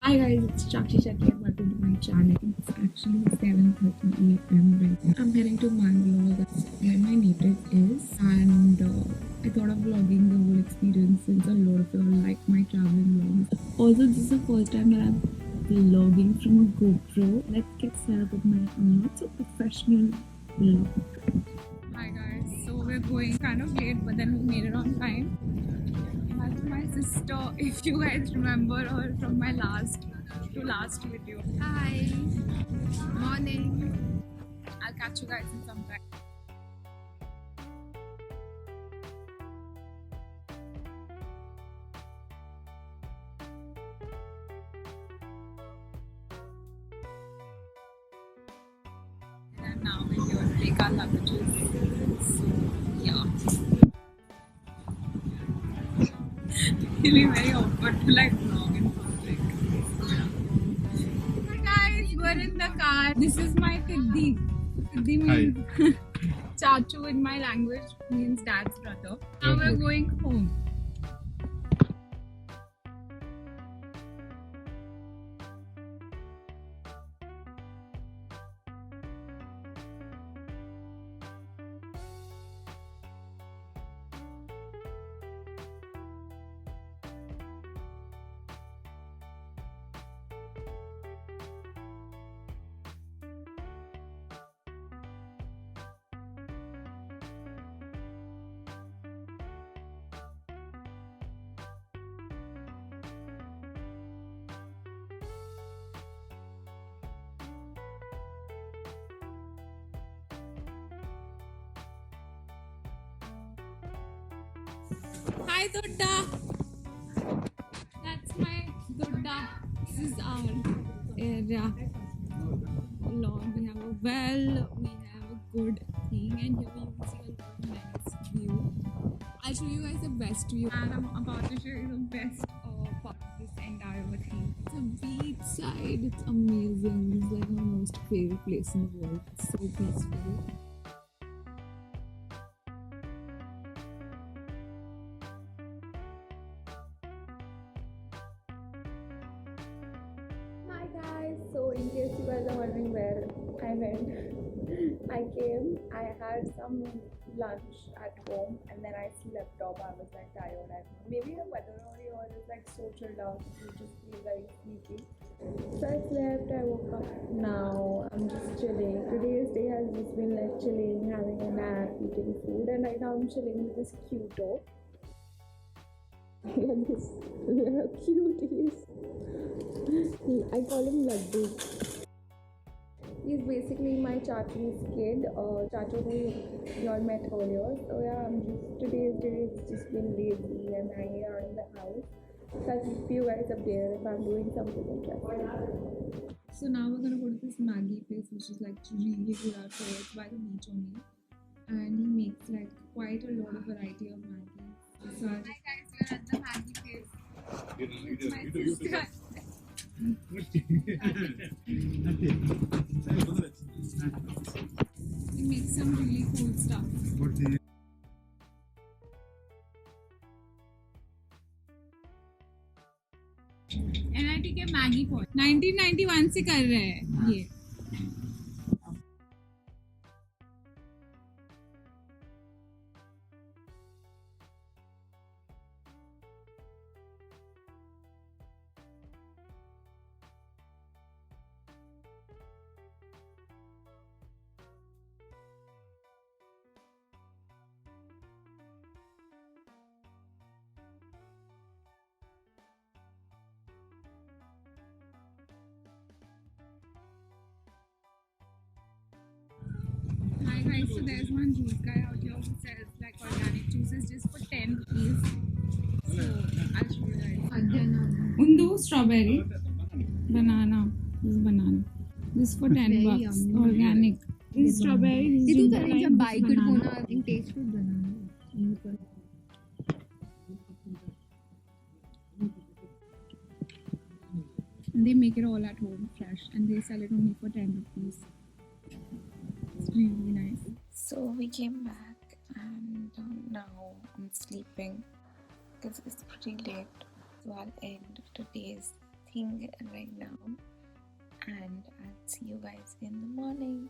Hi guys, it's Shakshi Shetty and welcome to my channel. It's actually 7:30 a.m. right now. I'm heading to Mangalore, that's where my native is, and I thought of vlogging the whole experience since a lot of you all like my traveling vlogs. Also, this is the first time that I'm vlogging from a GoPro. Let's get started with my not so professional vlog. Hi guys, so we're going kind of late, but then we made it on time. That's my sister, if you guys remember her from my last video. Hi, morning. I'll catch you guys in some time. And now we're here to take our luggages. So, yeah. Feeling very awkward to like vlog in public. Hi guys, we're in the car. This is my Tiddi. Tiddi means Chachu in my language, means dad's brother. Now we're going home. Hi Dodda. That's my Dodda. This is our area. Lawn. We have a well. We have a good thing, and here you will see a lot of nice view. I'll show you guys the best view, and I'm about to show you the best part of this entire thing. It's a beach side. It's amazing. It's like my most favorite place in the world. It's so peaceful. Hi guys, so in case you guys are wondering where I went, I had some lunch at home and then I slept off. I was like tired. Maybe the weather over here is like so chilled out, you just feel very sleepy. So I slept, I woke up. Now I'm just chilling. Today's day has just been like chilling, having a nap, eating food, and right now I'm chilling with this cuto. Look at this, look how cute he is. I call him Laddu. He's basically my Chachu's kid, Chachu who you all met earlier. So yeah, today's day it's just been lazy and hanging around in the house. So I'll keep you guys updated if I'm doing something interesting. So now we're gonna go to this Maggie place, which is like really good out there. It's by the beach only, and he makes like quite a lot of variety of Maggie. So hi guys, we're at the Maggie place. It's my sister. He makes some really cool stuff. NIT के Maggi point 1991 से कर रहे हैं ये. Hi guys, so there's one juice guy out here who sells like organic juices just for 10 rupees. So I'll show you guys. Undu strawberry, banana. This is banana. This for 10 bucks. Organic. This is strawberry. This is ginger lime. जब buy good होना, I think taste good banana. And they make it all at home, fresh, and they sell it only for 10 rupees. It's really nice. So we came back, and now I'm sleeping because it's pretty late. So I'll end today's sleeping right now, and I'll see you guys in the morning.